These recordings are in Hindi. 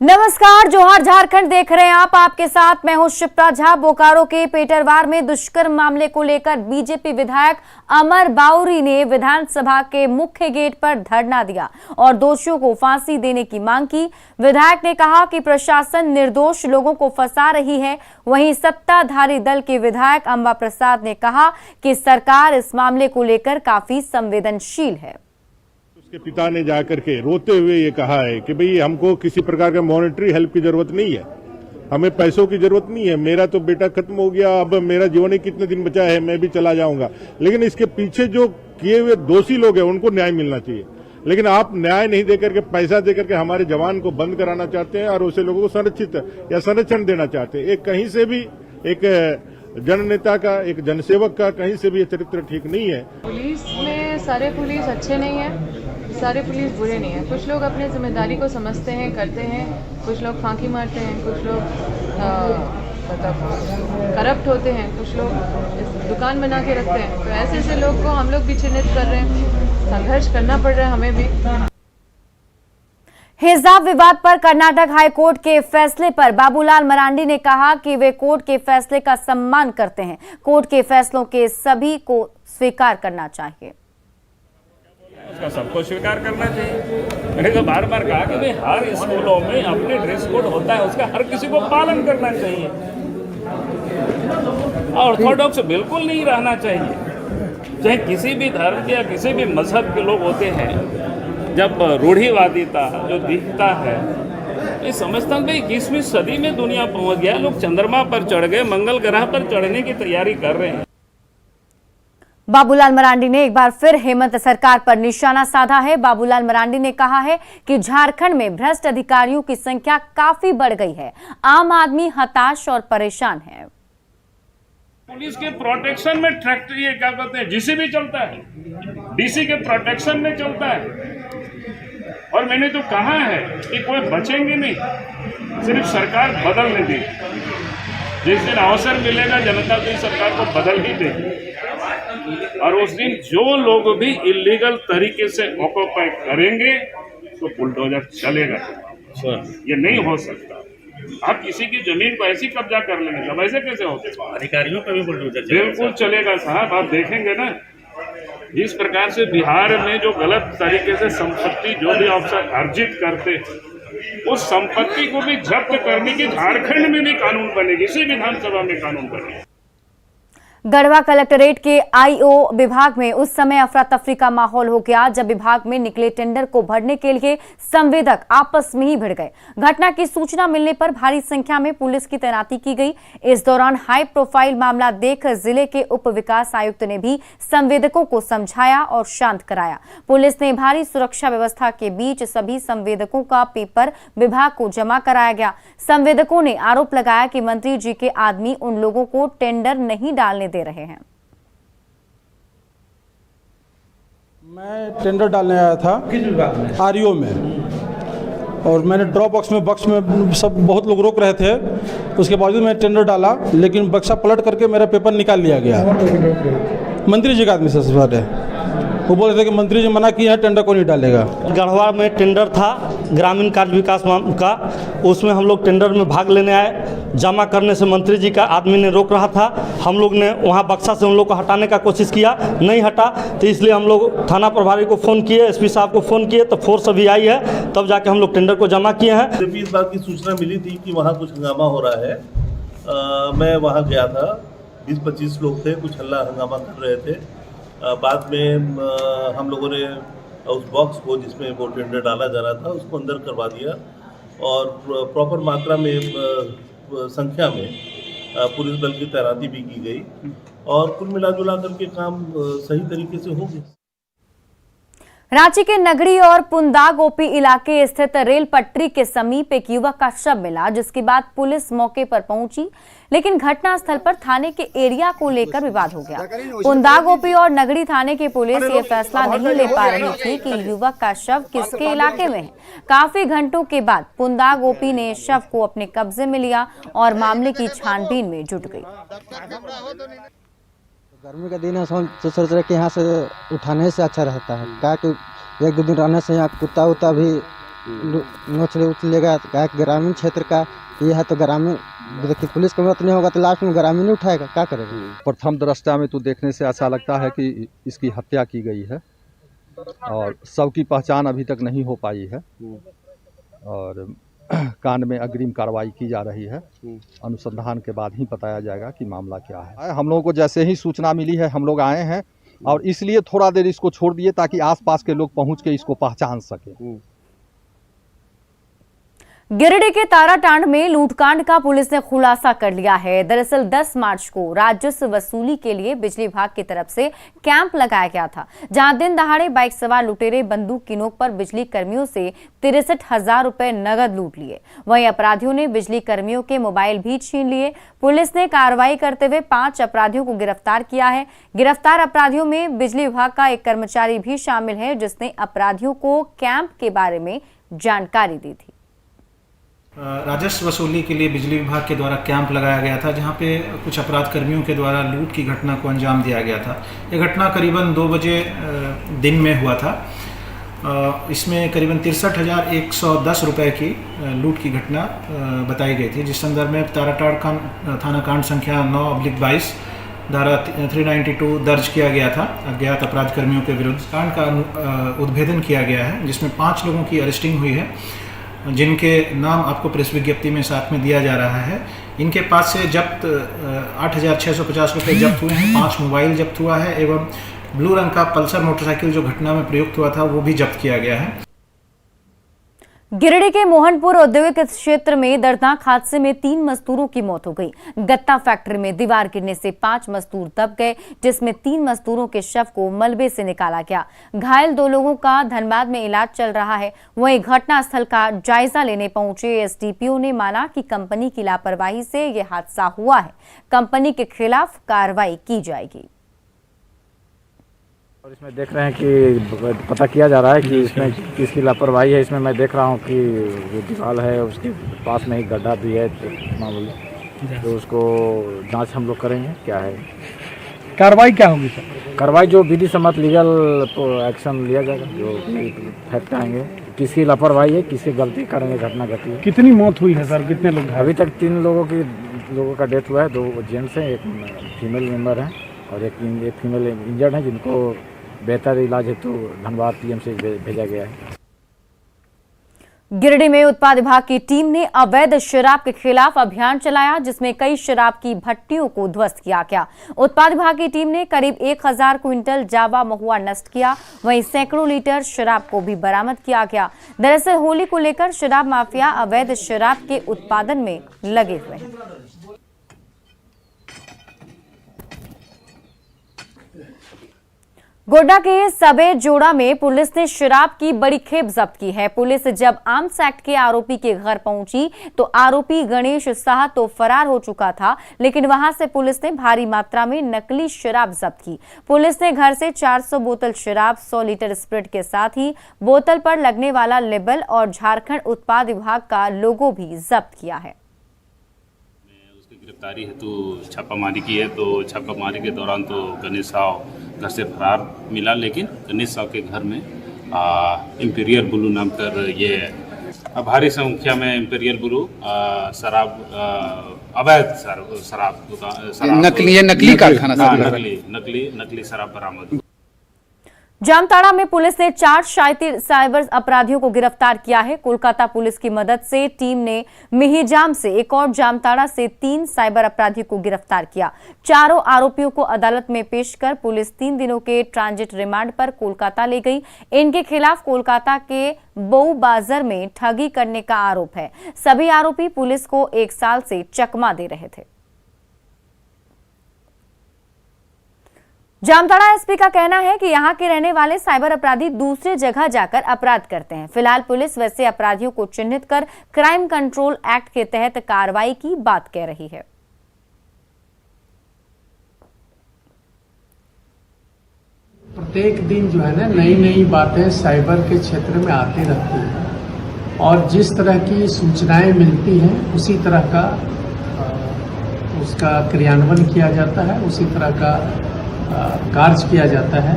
नमस्कार, जोहार झारखंड देख रहे हैं आप। आपके साथ मैं हूं शिप्रा झा। बोकारो के पेटरवार में दुष्कर्म मामले को लेकर बीजेपी विधायक अमर बाउरी ने विधानसभा के मुख्य गेट पर धरना दिया और दोषियों को फांसी देने की मांग की। विधायक ने कहा कि प्रशासन निर्दोष लोगों को फंसा रही है। वहीं सत्ताधारी दल के विधायक अंबा प्रसाद ने कहा कि सरकार इस मामले को लेकर काफी संवेदनशील है। उसके पिता ने जाकर के रोते हुए ये कहा है कि भाई हमको किसी प्रकार का मॉनेटरी हेल्प की जरूरत नहीं है, हमें पैसों की जरूरत नहीं है, मेरा तो बेटा खत्म हो गया, अब मेरा जीवन ही कितने दिन बचा है, मैं भी चला जाऊंगा। लेकिन इसके पीछे जो किए हुए दोषी लोग हैं उनको न्याय मिलना चाहिए। लेकिन आप न्याय नहीं देकर के, पैसा देकर के हमारे जवान को बंद कराना चाहते हैं और उसे लोगों को संरक्षित या संरक्षण देना चाहते हैं। एक कहीं से भी एक जननेता का, एक जनसेवक का कहीं से भी ये चरित्र ठीक नहीं है। पुलिस में सारे पुलिस अच्छे नहीं है, सारे पुलिस बुरे नहीं है। कुछ लोग अपने जिम्मेदारी को समझते हैं, करते हैं, कुछ लोग फांकी मारते हैं, कुछ लोग करप्ट होते हैं, कुछ लोग दुकान बना के रखते हैं। तो ऐसे ऐसे लोग को हम लोग भी चिन्हित कर रहे हैं, संघर्ष करना पड़ रहा है हमें भी। हिजाब विवाद पर कर्नाटक हाईकोर्ट के फैसले पर बाबूलाल मरांडी ने कहा कि वे कोर्ट के फैसले का सम्मान करते हैं। कोर्ट के फैसलों के सभी को स्वीकार करना चाहिए। उसका सबको स्वीकार करना चाहिए। मैंने तो बार बार कहा कि भाई हर स्कूलों में अपने ड्रेस कोड होता है, उसका हर किसी को पालन करना चाहिए। ऑर्थोडॉक्स बिल्कुल नहीं रहना चाहिए। चाहे किसी भी धर्म के या किसी भी मजहब के लोग होते हैं, जब रूढ़िवादिता जो दिखता है, मैं समझता हूँ भाई 21वीं सदी में दुनिया पहुंच गया, लोग चंद्रमा पर चढ़ गए, मंगल ग्रह पर चढ़ने की तैयारी कर रहे हैं। बाबूलाल मरांडी ने एक बार फिर हेमंत सरकार पर निशाना साधा है। बाबूलाल मरांडी ने कहा है कि झारखंड में भ्रष्ट अधिकारियों की संख्या काफी बढ़ गई है। आम आदमी हताश और परेशान है। पुलिस के प्रोटेक्शन में ट्रैक्टर, ये क्या कहते हैं, जीसी भी चलता है, डीसी के प्रोटेक्शन में चलता है। और मैंने तो कहा है कि कोई बचेंगे नहीं, सिर्फ सरकार बदलने दी। जिस दिन अवसर मिलेगा जनता तो इस सरकार को बदल ही देगी। और उस दिन जो लोग भी इलीगल तरीके से ऑक्यूपाई करेंगे तो बुलडोजर चलेगा। ये नहीं हो सकता। आप किसी की जमीन को ऐसी कब्जा कर लेंगे, जब ऐसे कैसे होते? अधिकारियों पर भी बुलडोजर बिल्कुल चलेगा साहब। आप देखेंगे ना जिस प्रकार से बिहार में जो गलत तरीके से संपत्ति जो भी अफसर अर्जित करते, उस संपत्ति को भी जब्त करने की झारखंड में भी कानून बनेगी, इसी विधानसभा में कानून बनेगा। गढ़वा कलेक्टरेट के आईओ विभाग में उस समय अफरा तफरी का माहौल हो गया जब विभाग में निकले टेंडर को भरने के लिए संवेदक आपस में ही भिड़ गए। घटना की सूचना मिलने पर भारी संख्या में पुलिस की तैनाती की गई। इस दौरान हाई प्रोफाइल मामला देख जिले के उप विकास आयुक्त ने भी संवेदकों को समझाया और शांत कराया। पुलिस ने भारी सुरक्षा व्यवस्था के बीच सभी संवेदकों का पेपर विभाग को जमा कराया गया। संवेदकों ने आरोप लगाया कि मंत्री जी के आदमी उन लोगों को टेंडर नहीं डालने दे रहे हैं। मैं टेंडर डालने आया था किस विभाग में? आरईओ में। और मैंने ड्रॉप बॉक्स में सब बहुत लोग रोक रहे थे, उसके बावजूद मैं टेंडर डाला, लेकिन बक्सा पलट करके मेरा पेपर निकाल लिया गया। मंत्री जी का आदमी से वो बोल रहे थे कि मंत्री जी मना किए हैं, टेंडर को नहीं डालेगा। गढ़वा में टेंडर था ग्रामीण कार्य विकास का, उसमें हम लोग टेंडर में भाग लेने आए। जमा करने से मंत्री जी का आदमी ने रोक रहा था। हम लोग ने वहाँ बक्सा से उन लोग को हटाने का कोशिश किया, नहीं हटा, तो इसलिए हम लोग थाना प्रभारी को फ़ोन किए, एसपी साहब को फ़ोन किए, तो फोर्स अभी आई है, तब जाके हम लोग टेंडर को जमा किए हैं। इस बात की सूचना मिली थी कि वहाँ कुछ हंगामा हो रहा है। मैं वहाँ गया था, 20-25 लोग थे, कुछ हल्ला हंगामा कर रहे थे। बाद में हम लोगों ने उस बॉक्स को जिसमें वो टेंडर डाला जा रहा था उसको अंदर करवा दिया और प्रॉपर मात्रा में संख्या में पुलिस बल की तैनाती भी की गई और कुल मिला जुला करके काम सही तरीके से हो गया। रांची के नगड़ी और पुंदागोपी इलाके स्थित रेल पटरी के समीप एक युवक का शव मिला, जिसके बाद पुलिस मौके पर पहुंची, लेकिन घटनास्थल पर थाने के एरिया को लेकर विवाद हो गया। पुंदागोपी और नगड़ी थाने की पुलिस ये फैसला नहीं ले पा रही थी कि युवक का शव किसके इलाके में है। काफी घंटों के बाद पुंदागोपी ने शव को अपने कब्जे में लिया और मामले की छानबीन में जुट गई। गर्मी का दिन है, तो सोच रहे कि यहाँ से उठाने से अच्छा रहता है, क्या कि 1-2 दिन रहने से यहाँ कुत्ता भी नोच लेगा, क्या ग्रामीण क्षेत्र का ये है तो ग्रामीण, देखिए पुलिस का मदद नहीं होगा तो लास्ट में ग्रामीण ही उठाएगा, क्या करेगा। प्रथम दृष्टया में तो देखने से ऐसा लगता है कि इसकी हत्या की गई है और शव की पहचान अभी तक नहीं हो पाई है और कांड में अग्रिम कार्रवाई की जा रही है। अनुसंधान के बाद ही बताया जाएगा कि मामला क्या है। हम लोगों को जैसे ही सूचना मिली है हम लोग आए हैं और इसलिए थोड़ा देर इसको छोड़ दिए ताकि आसपास के लोग पहुंच के इसको पहचान सके। गिरिडीह के ताराटांड में लूटकांड का पुलिस ने खुलासा कर लिया है। दरअसल 10 मार्च को राजस्व वसूली के लिए बिजली विभाग की तरफ से कैंप लगाया गया था, जहां दिन दहाड़े बाइक सवार लुटेरे बंदूक की नोक पर बिजली कर्मियों से 63,000 रुपए नगद लूट लिए। वहीं अपराधियों ने बिजली कर्मियों के मोबाइल भी छीन लिए। पुलिस ने कार्रवाई करते हुए 5 अपराधियों को गिरफ्तार किया है। गिरफ्तार अपराधियों में बिजली विभाग का एक कर्मचारी भी शामिल है, जिसने अपराधियों को कैंप के बारे में जानकारी दी थी। राजस्व वसूली के लिए बिजली विभाग के द्वारा कैंप लगाया गया था, जहां पे कुछ अपराध कर्मियों के द्वारा लूट की घटना को अंजाम दिया गया था। यह घटना करीबन 2 बजे दिन में हुआ था। इसमें करीबन 63,110 रुपये की लूट की घटना बताई गई थी, जिस संदर्भ में ताराटांड थाना कांड संख्या 9/22 धारा 392 दर्ज किया गया था अज्ञात अपराध कर्मियों के विरुद्ध। कांड का उद्भेदन किया गया है, जिसमें 5 लोगों की अरेस्टिंग हुई है, जिनके नाम आपको प्रेस विज्ञप्ति में साथ में दिया जा रहा है। इनके पास से जब्त 8,650 रुपये जब्त हुए हैं, 5 मोबाइल जब्त हुआ है एवं ब्लू रंग का पल्सर मोटरसाइकिल जो घटना में प्रयुक्त हुआ था वो भी जब्त किया गया है। गिरिडीह के मोहनपुर औद्योगिक क्षेत्र में दर्दनाक हादसे में 3 मजदूरों की मौत हो गई। गत्ता फैक्ट्री में दीवार गिरने से 5 मजदूर दब गए, जिसमें 3 मजदूरों के शव को मलबे से निकाला गया। घायल 2 लोगों का धनबाद में इलाज चल रहा है। वहीं घटनास्थल का जायजा लेने पहुंचे एसडीपीओ ने माना कि कंपनी की लापरवाही से यह हादसा हुआ है। कंपनी के खिलाफ कार्रवाई की जाएगी। और इसमें देख रहे हैं कि पता किया जा रहा है कि इसमें किसकी लापरवाही है। इसमें मैं देख रहा हूँ कि जो दीवार है उसके पास में एक गड्ढा भी है मामूली, तो उसको जांच हम लोग करेंगे क्या है। कार्रवाई क्या होगी सर? कार्रवाई जो विधि सम्मत लीगल एक्शन लिया जाएगा, जो फैक्ट आएंगे किसकी लापरवाही है, किसकी गलती करेंगे घटना घटी है। कितनी मौत हुई है सर, कितने लोग? अभी तक 3 लोगों का डेथ हुआ है, 2 जेंट्स हैं, एक फीमेल मेंबर है और एक फीमेल इंजर्ड है, जिनको बेहतर इलाज हेतु धनबाद पीएम से भेजा गया है। गिरिडीह में उत्पाद विभाग की टीम ने अवैध शराब के खिलाफ अभियान चलाया, जिसमें कई शराब की भट्टियों को ध्वस्त किया गया। उत्पाद विभाग की टीम ने करीब 1000 क्विंटल जावा महुआ नष्ट किया। वहीं सैकड़ों लीटर शराब को भी बरामद किया गया। दरअसल होली को लेकर शराब माफिया अवैध शराब के उत्पादन में लगे हुए हैं। गोड्डा के सबे जोड़ा में पुलिस ने शराब की बड़ी खेप जब्त की है। पुलिस जब आर्म्स एक्ट के आरोपी के घर पहुंची तो आरोपी गणेश शाह तो फरार हो चुका था, लेकिन वहां से पुलिस ने भारी मात्रा में नकली शराब जब्त की। पुलिस ने घर से 400 बोतल शराब, 100 लीटर स्प्रिट के साथ ही बोतल पर लगने वाला लेबल और झारखंड उत्पाद विभाग का लोगो भी जब्त किया है। गिरफ्तारी हेतु छापामारी की है, तो छापामारी के दौरान तो गणेश साव घर से फरार मिला, लेकिन गणेश साव के घर में इंपीरियल ब्लू नाम कर ये भारी संख्या में इंपीरियल ब्लू शराब, अवैध शराब नकली कारखाना, नकली शराब बरामद। जामताड़ा में पुलिस ने 4 साइबर अपराधियों को गिरफ्तार किया है। कोलकाता पुलिस की मदद से टीम ने मिहिजाम से एक और जामताड़ा से 3 साइबर अपराधियों को गिरफ्तार किया। चारों आरोपियों को अदालत में पेश कर पुलिस 3 दिनों के ट्रांजिट रिमांड पर कोलकाता ले गई। इनके खिलाफ कोलकाता के बऊ बाजार में ठगी करने का आरोप है। सभी आरोपी पुलिस को 1 साल से चकमा दे रहे थे। जामताड़ा एसपी का कहना है कि यहां के रहने वाले साइबर अपराधी दूसरी जगह जाकर अपराध करते हैं। फिलहाल पुलिस वैसे अपराधियों को चिन्हित कर क्राइम कंट्रोल एक्ट के तहत कार्रवाई की बात कह रही है। प्रत्येक दिन जो है ना नई बातें साइबर के क्षेत्र में आती रहती हैं और जिस तरह की सूचनाएं मिलती हैं उसी तरह का उसका क्रियान्वयन किया जाता है, उसी तरह का कार्य किया जाता है।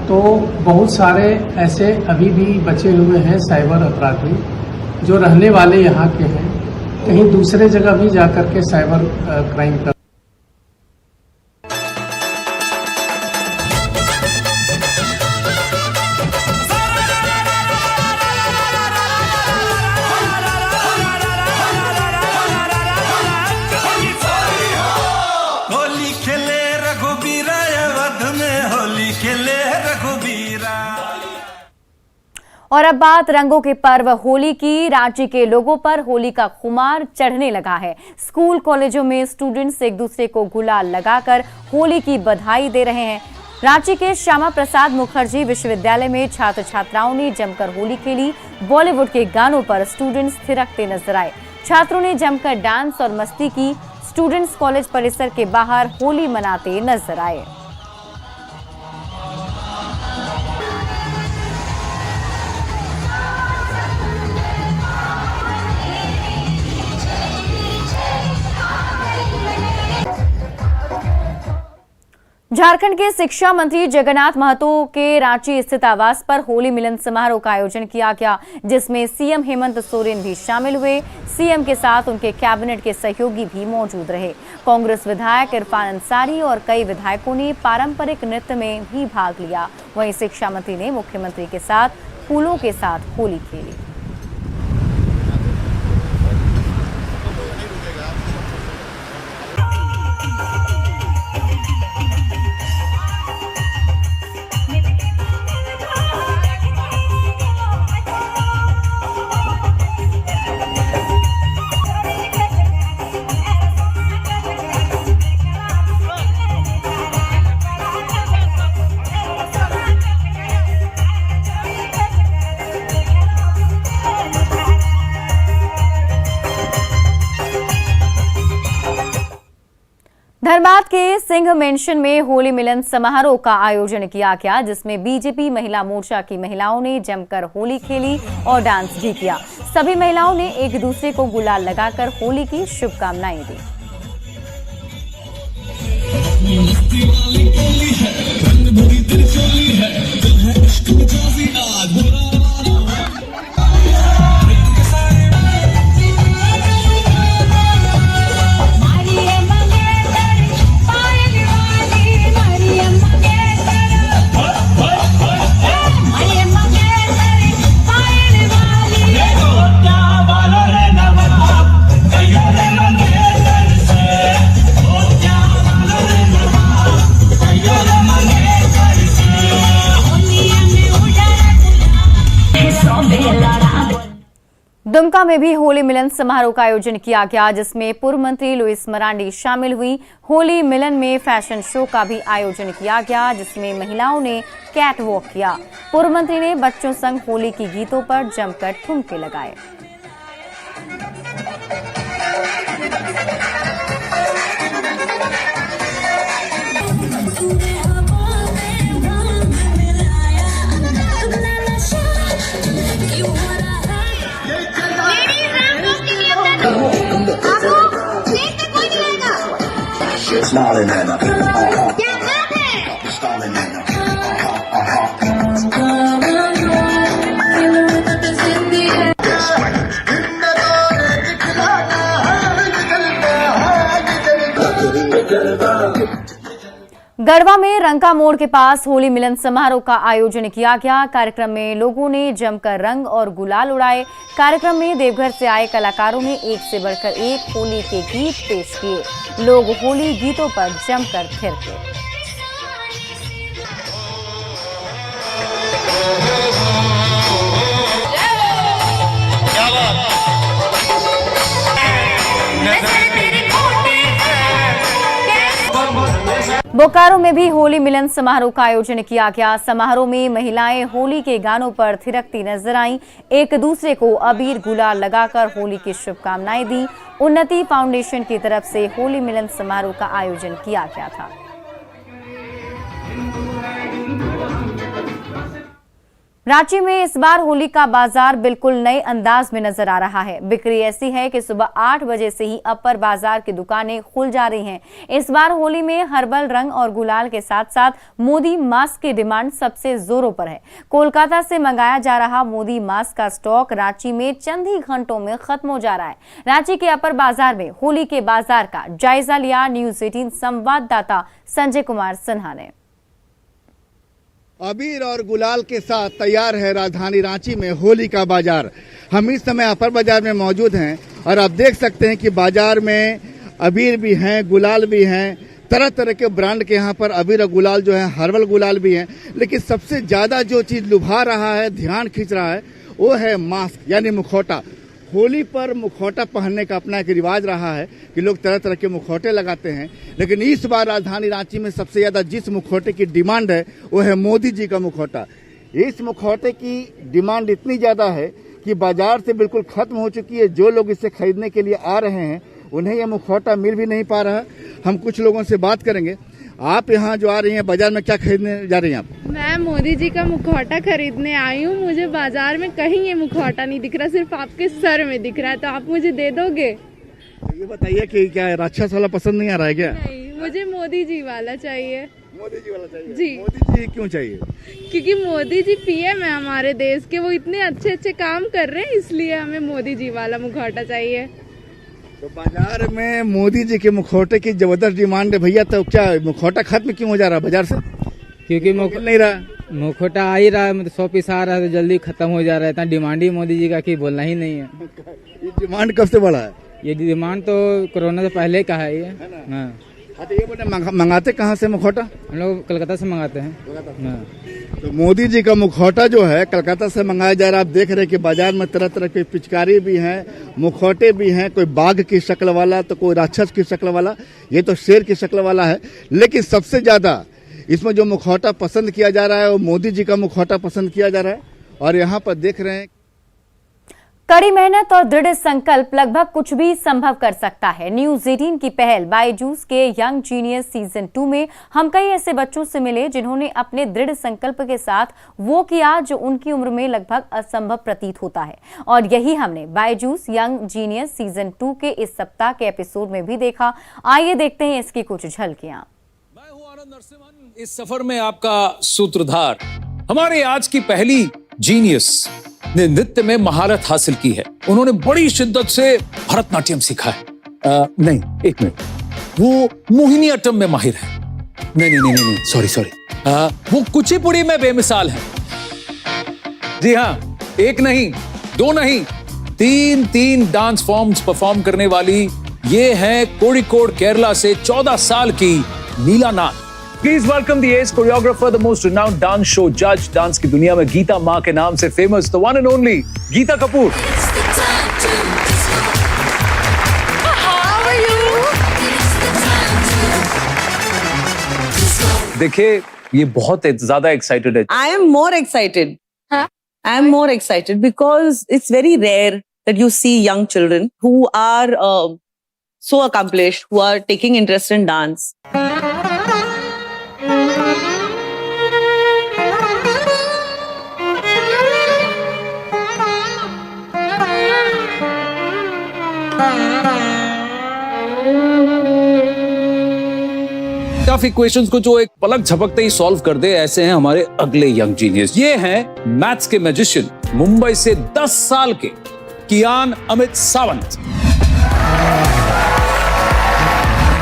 तो बहुत सारे ऐसे अभी भी बचे हुए हैं साइबर अपराधी जो रहने वाले यहाँ के हैं, कहीं दूसरे जगह भी जाकर के साइबर क्राइम कर। होली खेले रघुबीरा, वध में होली खेले रघुबीरा। और अब बात रंगों के पर्व होली की। राज्य के लोगों पर होली का खुमार चढ़ने लगा है। स्कूल कॉलेजों में स्टूडेंट्स एक दूसरे को गुलाल लगाकर होली की बधाई दे रहे हैं। रांची के श्यामा प्रसाद मुखर्जी विश्वविद्यालय में छात्र छात्राओं ने जमकर होली खेली। बॉलीवुड के गानों पर स्टूडेंट्स थिरकते नजर आए। छात्रों ने जमकर डांस और मस्ती की। स्टूडेंट्स कॉलेज परिसर के बाहर होली मनाते नजर आए। झारखंड के शिक्षा मंत्री जगन्नाथ महतो के रांची स्थित आवास पर होली मिलन समारोह का आयोजन किया गया, जिसमें सीएम हेमंत सोरेन भी शामिल हुए। सीएम के साथ उनके कैबिनेट के सहयोगी भी मौजूद रहे। कांग्रेस विधायक इरफान अंसारी और कई विधायकों ने पारंपरिक नृत्य में भी भाग लिया। वहीं शिक्षा मंत्री ने मुख्यमंत्री के साथ फूलों के साथ होली खेली। धनबाद के सिंह मेंशन में होली मिलन समारोह का आयोजन किया गया, जिसमें बीजेपी महिला मोर्चा की महिलाओं ने जमकर होली खेली और डांस भी किया। सभी महिलाओं ने एक दूसरे को गुलाल लगाकर होली की शुभकामनाएं दी। दुमका में भी होली मिलन समारोह का आयोजन किया गया, जिसमें पूर्व मंत्री लुइस मरांडी शामिल हुई। होली मिलन में फैशन शो का भी आयोजन किया गया, जिसमें महिलाओं ने कैट वॉक किया। पूर्व मंत्री ने बच्चों संग होली की गीतों पर जमकर ठुमके लगाए। गढ़वा में रंका मोड़ के पास होली मिलन समारोह का आयोजन किया गया। कार्यक्रम में लोगों ने जमकर रंग और गुलाल उड़ाए। कार्यक्रम में देवघर से आए कलाकारों ने एक से बढ़कर एक होली के गीत पेश किए। लोग होली गीतों पर जमकर थिरके। बोकारो में भी होली मिलन समारोह का आयोजन किया गया। समारोह में महिलाएं होली के गानों पर थिरकती नजर आईं। एक दूसरे को अबीर गुलाल लगाकर होली की शुभकामनाएं दी। उन्नति फाउंडेशन की तरफ से होली मिलन समारोह का आयोजन किया गया था। रांची में इस बार होली का बाजार बिल्कुल नए अंदाज में नजर आ रहा है। बिक्री ऐसी है कि सुबह 8 बजे से ही अपर बाजार की दुकानें खुल जा रही हैं। इस बार होली में हर्बल रंग और गुलाल के साथ साथ मोदी मास्क की डिमांड सबसे जोरों पर है। कोलकाता से मंगाया जा रहा मोदी मास्क का स्टॉक रांची में चंद ही घंटों में खत्म हो जा रहा है। रांची के अपर बाजार में होली के बाजार का जायजा लिया न्यूज 18 संवाददाता संजय कुमार सिन्हा ने। अबीर और गुलाल के साथ तैयार है राजधानी रांची में होली का बाजार। हम इस समय अपर बाजार में मौजूद हैं और आप देख सकते हैं कि बाजार में अबीर भी हैं, गुलाल भी हैं, तरह तरह के ब्रांड के यहाँ पर अबीर और गुलाल जो है हर्बल गुलाल भी हैं। लेकिन सबसे ज्यादा जो चीज लुभा रहा है, ध्यान खींच रहा है, वो है मास्क यानी मुखौटा। होली पर मुखौटा पहनने का अपना एक रिवाज रहा है कि लोग तरह तरह के मुखौटे लगाते हैं, लेकिन इस बार राजधानी रांची में सबसे ज्यादा जिस मुखौटे की डिमांड है वो है मोदी जी का मुखौटा। इस मुखौटे की डिमांड इतनी ज्यादा है कि बाजार से बिल्कुल खत्म हो चुकी है। जो लोग इसे खरीदने के लिए आ रहे हैं उन्हें यह मुखौटा मिल भी नहीं पा रहा। हम कुछ लोगों से बात करेंगे। आप यहाँ जो आ रही हैं बाजार में क्या खरीदने जा रही हैं आप? मैं मोदी जी का मुखौटा खरीदने आई हूँ। मुझे बाजार में कहीं ये मुखौटा नहीं दिख रहा, सिर्फ आपके सर में दिख रहा है, तो आप मुझे दे दोगे? ये बताइए कि क्या राक्षस वाला पसंद नहीं आ रहा है क्या? नहीं, मुझे मोदी जी वाला चाहिए। मोदी जी वाला चाहिए? जी। मोदी जी क्यों चाहिए? क्योंकि मोदी जी पीएम है हमारे देश के, वो इतने अच्छे अच्छे काम कर रहे हैं, इसलिए हमें मोदी जी वाला मुखौटा चाहिए। तो बाजार में मोदी जी के मुखौटे की जबरदस्त डिमांड है भैया, तो क्या मुखौटा खत्म क्यों हो जा रहा है बाजार से? क्योंकि नहीं रहा मुखौटा आ ही रहा है, मतलब 100 पीस आ रहा है तो जल्दी खत्म हो जा रहा है। इतना डिमांड ही मोदी जी का कि बोलना ही नहीं है। ये डिमांड कब से बढ़ा है? ये डिमांड तो कोरोना से पहले का है ये। हाँ। तो ये बोले मंगाते कहाँ से मुखौटा? हम लोग कलकत्ता से मंगाते हैं। हाँ। तो मोदी जी का मुखौटा जो है कलकत्ता से मंगाया जा रहा है। आप देख रहे हैं कि बाजार में तरह तरह के पिचकारी भी हैं, मुखौटे भी हैं, कोई बाघ की शक्ल वाला तो कोई राक्षस की शक्ल वाला, ये तो शेर की शक्ल वाला है। लेकिन सबसे ज्यादा इसमें जो मुखौटा पसंद किया जा रहा है वो मोदी जी का मुखौटा पसंद किया जा रहा है। और यहाँ पर देख रहे हैं कड़ी मेहनत और दृढ़ संकल्प लगभग कुछ भी संभव कर सकता है। न्यूज 18 की पहल बायजूस के यंग जीनियस सीजन 2 में हम कई ऐसे बच्चों से मिले जिन्होंने अपने दृढ़ संकल्प के साथ वो किया जो उनकी उम्र में लगभग असंभव प्रतीत होता है। और यही हमने बायजूस यंग जीनियस सीजन 2 के इस सप्ताह के एपिसोड में भी देखा। आइए देखते हैं इसकी कुछ झलकियां। मैं हूं आनंद नरसिम्हन, इस सफर में आपका सूत्रधार। हमारे आज की पहली जीनियस ने नृत्य में महारत हासिल की है। उन्होंने बड़ी शिद्दत से भरतनाट्यम सीखा है। नहीं, एक मिनट, वो मोहिनी अट्टम में माहिर है। नहीं, सॉरी, वो कुचिपुड़ी में बेमिसाल है। जी हाँ, एक नहीं, दो नहीं, तीन डांस फॉर्म्स परफॉर्म करने वाली ये है कोड़िकोड केरला से 14 साल की नीला नाथ। Please welcome the ace choreographer, the most renowned dance show judge, dance की दुनिया में गीता माँ के नाम से famous, the one and only Geeta Kapoor. देखिए, ये बहुत ज्यादा एक्साइटेड है। I am more excited. I am more excited because it's very rare that you see young children who are so accomplished, who are taking interest in dance. Tough equations को जो एक पलक झपकते ही सॉल्व कर दे, ऐसे हैं हमारे अगले यंग जीनियस। ये हैं मैथ्स के मैजिशियन, मुंबई से 10 साल के कियान Amit Sawant.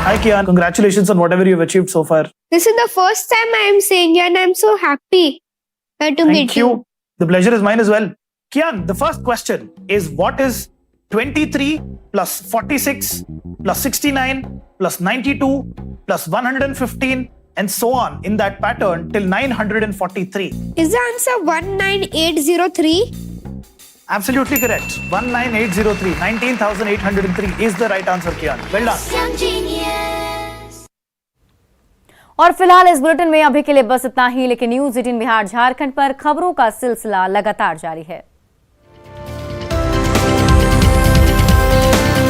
Hi Kian, congratulations on whatever you've achieved so far. This is the first time I am seeing you and I'm so happy to meet you. The pleasure is mine as well. Kian, the first question is what is 23 plus 46 plus 69 plus 92 plus 115 and so on in that pattern till 943. Is the answer 19803? Absolutely correct. 19803. 19,803 is the right answer, Kian. Well done. और फिलहाल इस बुलेटिन में अभी के लिए बस इतना ही, लेकिन न्यूज 18 बिहार झारखंड पर खबरों का सिलसिला लगातार जारी है।